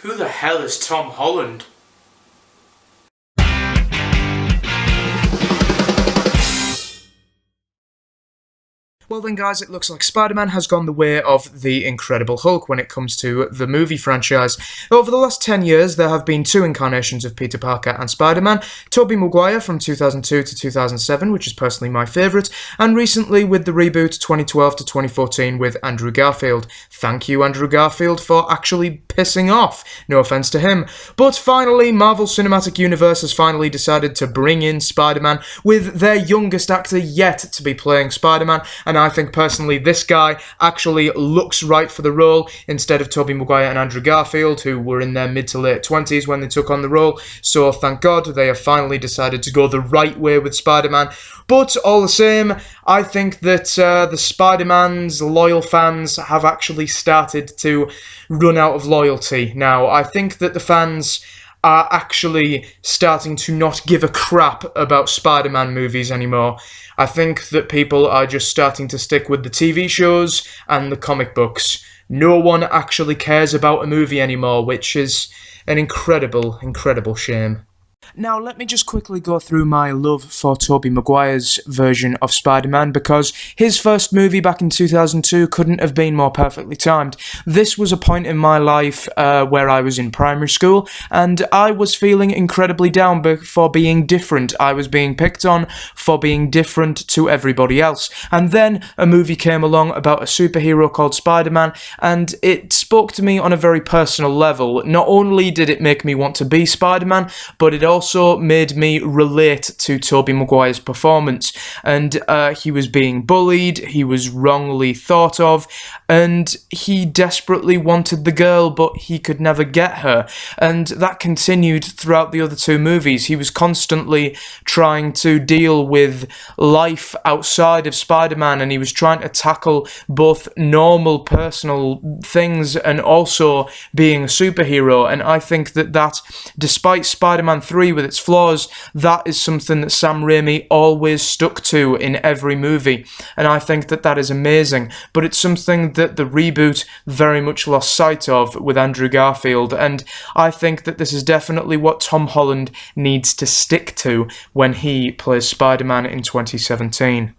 Who the hell is Tom Holland? Well then guys, it looks like Spider-Man has gone the way of the Incredible Hulk when it comes to the movie franchise. Over the last 10 years, there have been two incarnations of Peter Parker and Spider-Man, Tobey Maguire from 2002 to 2007, which is personally my favourite, and recently with the reboot 2012 to 2014 with Andrew Garfield. Thank you, Andrew Garfield, for actually pissing off. No offence to him. But finally, Marvel Cinematic Universe has finally decided to bring in Spider-Man with their youngest actor yet to be playing Spider-Man, and I think personally this guy actually looks right for the role instead of Tobey Maguire and Andrew Garfield, who were in their mid to late 20s when they took on the role. So thank God they have finally decided to go the right way with Spider-Man. But all the same, I think that the Spider-Man's loyal fans have actually started to run out of loyalty now. I think that the fans are actually starting to not give a crap about Spider-Man movies anymore. I think that people are just starting to stick with the TV shows and the comic books. No one actually cares about a movie anymore, which is an incredible, incredible shame. Now, let me just quickly go through my love for Tobey Maguire's version of Spider-Man, because his first movie back in 2002 couldn't have been more perfectly timed. This was a point in my life where I was in primary school, and I was feeling incredibly down for being different. I was being picked on for being different to everybody else. And then a movie came along about a superhero called Spider-Man, and it spoke to me on a very personal level. Not only did it make me want to be Spider-Man, but it also made me relate to Tobey Maguire's performance. And he was being bullied, he was wrongly thought of, and he desperately wanted the girl, but he could never get her. And that continued throughout the other two movies. He was constantly trying to deal with life outside of Spider-Man, and he was trying to tackle both normal personal things and also being a superhero. And I think that despite Spider-Man 3 with its flaws, that is something that Sam Raimi always stuck to in every movie, and I think that is amazing. But it's something that the reboot very much lost sight of with Andrew Garfield, and I think that this is definitely what Tom Holland needs to stick to when he plays Spider-Man in 2017.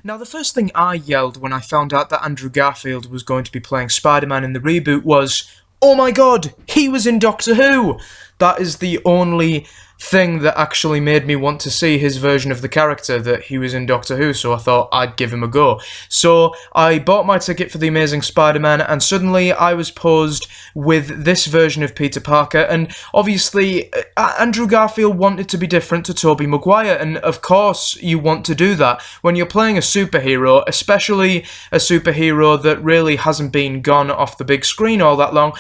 Now, the first thing I yelled when I found out that Andrew Garfield was going to be playing Spider-Man in the reboot was, "Oh my god, he was in Doctor Who!" That is the only thing that actually made me want to see his version of the character, that he was in Doctor Who, so I thought I'd give him a go. So I bought my ticket for The Amazing Spider-Man, and suddenly I was posed with this version of Peter Parker, and obviously Andrew Garfield wanted to be different to Tobey Maguire, and of course you want to do that. When you're playing a superhero, especially a superhero that really hasn't been gone off the big screen all that long,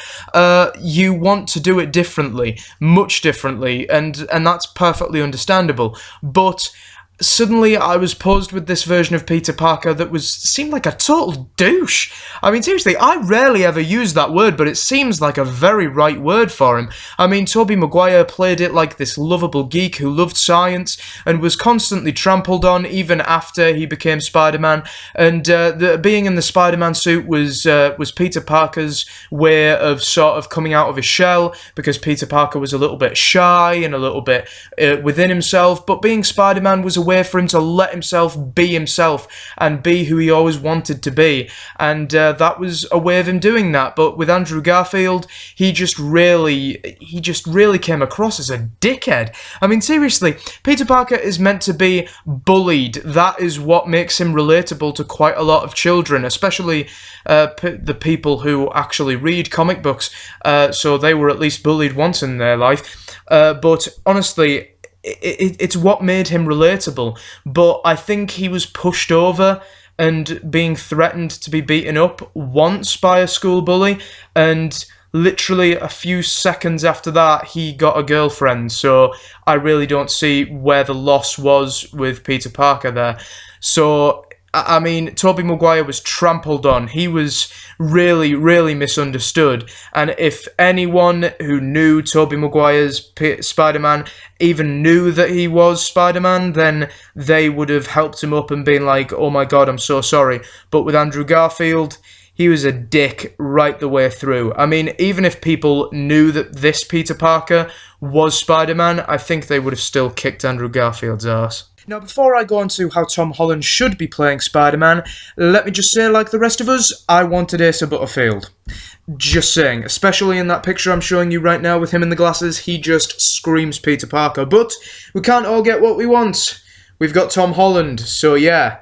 you want to do it differently, much differently, and that's perfectly understandable. But suddenly I was posed with this version of Peter Parker that seemed like a total douche. I mean, seriously, I rarely ever use that word, but it seems like a very right word for him. I mean, Tobey Maguire played it like this lovable geek who loved science and was constantly trampled on even after he became Spider-Man, and being in the Spider-Man suit was Peter Parker's way of sort of coming out of his shell, because Peter Parker was a little bit shy and a little bit within himself, but being Spider-Man was a way for him to let himself and be who he always wanted to be, and that was a way of him doing that. But with Andrew Garfield, he just really came across as a dickhead. I mean, seriously, Peter Parker is meant to be bullied. That is what makes him relatable to quite a lot of children, especially the people who actually read comic books, so they were at least bullied once in their life. But honestly, it's what made him relatable. But I think he was pushed over and being threatened to be beaten up once by a school bully, and literally a few seconds after that he got a girlfriend, so I really don't see where the loss was with Peter Parker there. So I mean, Tobey Maguire was trampled on. He was really, really misunderstood. And if anyone who knew Tobey Maguire's Spider-Man even knew that he was Spider-Man, then they would have helped him up and been like, "Oh my god, I'm so sorry." But with Andrew Garfield, he was a dick right the way through. I mean, even if people knew that this Peter Parker was Spider-Man, I think they would have still kicked Andrew Garfield's ass. Now, before I go on to how Tom Holland should be playing Spider-Man, let me just say, like the rest of us, I wanted Asa Butterfield. Just saying, especially in that picture I'm showing you right now with him in the glasses, he just screams Peter Parker. But we can't all get what we want. We've got Tom Holland, so yeah.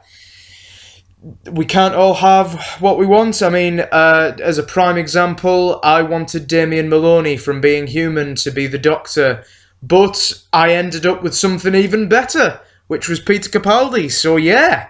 We can't all have what we want. I mean, as a prime example, I wanted Damian Maloney from Being Human to be the Doctor, but I ended up with something even better, which was Peter Capaldi. So yeah,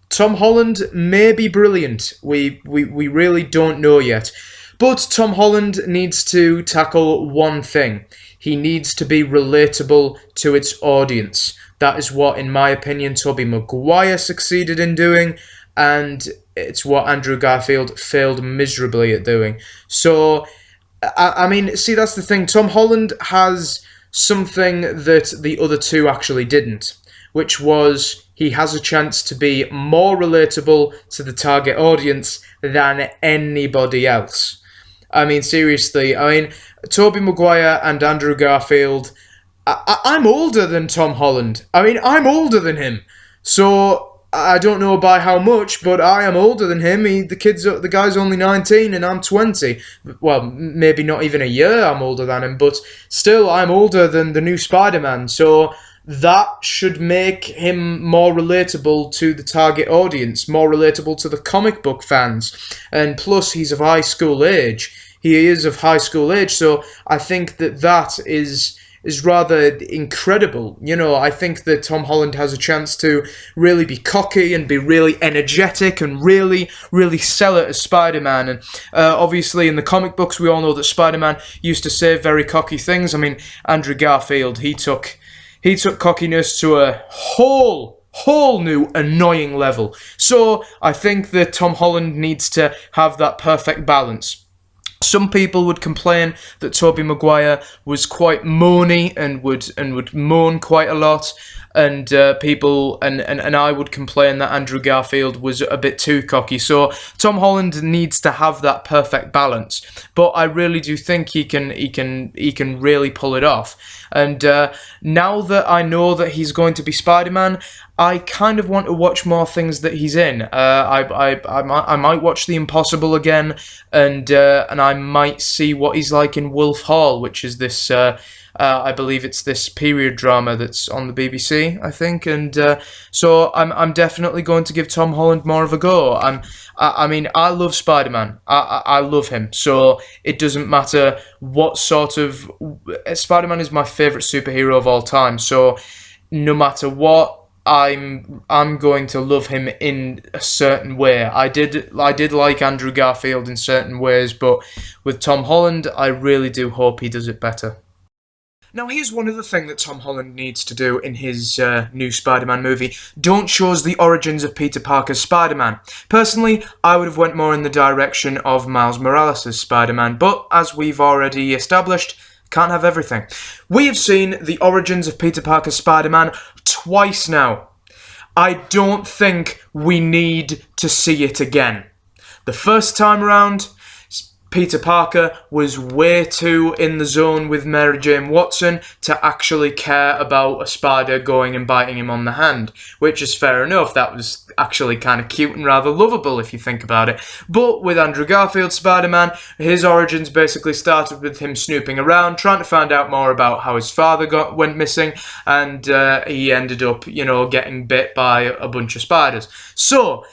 Tom Holland may be brilliant. We really don't know yet. But Tom Holland needs to tackle one thing. He needs to be relatable to its audience. That is what, in my opinion, Tobey Maguire succeeded in doing, and it's what Andrew Garfield failed miserably at doing. So, I mean, see, that's the thing. Tom Holland has something that the other two actually didn't, which was he has a chance to be more relatable to the target audience than anybody else. I mean, seriously, Tobey Maguire and Andrew Garfield, I'm older than Tom Holland. I mean, I'm older than him. So, I don't know by how much, but I am older than him. The guy's only 19 and I'm 20. Well, maybe not even a year I'm older than him, but still, I'm older than the new Spider-Man. So, that should make him more relatable to the target audience, more relatable to the comic book fans. And plus, he's of high school age. He is of high school age, so I think that is rather incredible. You know, I think that Tom Holland has a chance to really be cocky and be really energetic and really, really sell it as Spider-Man. And obviously in the comic books, we all know that Spider-Man used to say very cocky things. I mean, Andrew Garfield, he took cockiness to a whole new annoying level. So I think that Tom Holland needs to have that perfect balance. Some people would complain that Tobey Maguire was quite moany and would moan quite a lot, and I would complain that Andrew Garfield was a bit too cocky. So Tom Holland needs to have that perfect balance. But I really do think he can really pull it off. And now that I know that he's going to be Spider-Man, I kind of want to watch more things that he's in. I might watch The Impossible again, and I might see what he's like in Wolf Hall, which is this. I believe it's this period drama that's on the BBC, I think, and so I'm definitely going to give Tom Holland more of a go. I mean, I love Spider-Man. I love him, so it doesn't matter what sort of... Spider-Man is my favourite superhero of all time, so no matter what, I'm going to love him in a certain way. I did like Andrew Garfield in certain ways, but with Tom Holland, I really do hope he does it better. Now, here's one other thing that Tom Holland needs to do in his new Spider-Man movie. Don't show us the origins of Peter Parker's Spider-Man. Personally, I would have went more in the direction of Miles Morales' Spider-Man, but as we've already established, can't have everything. We have seen the origins of Peter Parker's Spider-Man twice now. I don't think we need to see it again. The first time around, Peter Parker was way too in the zone with Mary Jane Watson to actually care about a spider going and biting him on the hand, which is fair enough. That was actually kind of cute and rather lovable if you think about it. But with Andrew Garfield's Spider-Man, his origins basically started with him snooping around, trying to find out more about how his father went missing, and he ended up, getting bit by a bunch of spiders. So,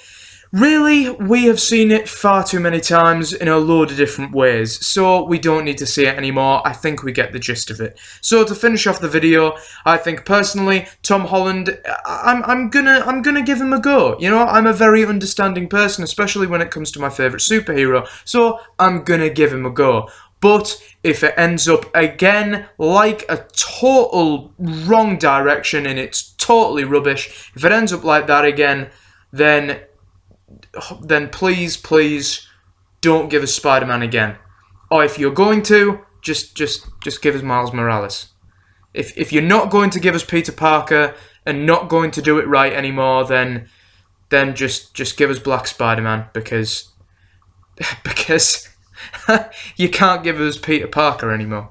really, we have seen it far too many times in a load of different ways, so we don't need to see it anymore. I think we get the gist of it. So to finish off the video, I think personally, Tom Holland, I'm gonna give him a go. I'm a very understanding person, especially when it comes to my favourite superhero, so I'm gonna give him a go. But if it ends up again like a total wrong direction and it's totally rubbish, if it ends up like that again, then please don't give us Spider-Man again. Or if you're going to, just give us Miles Morales. If you're not going to give us Peter Parker and not going to do it right anymore, then just give us Black Spider-Man, because Because you can't give us Peter Parker anymore.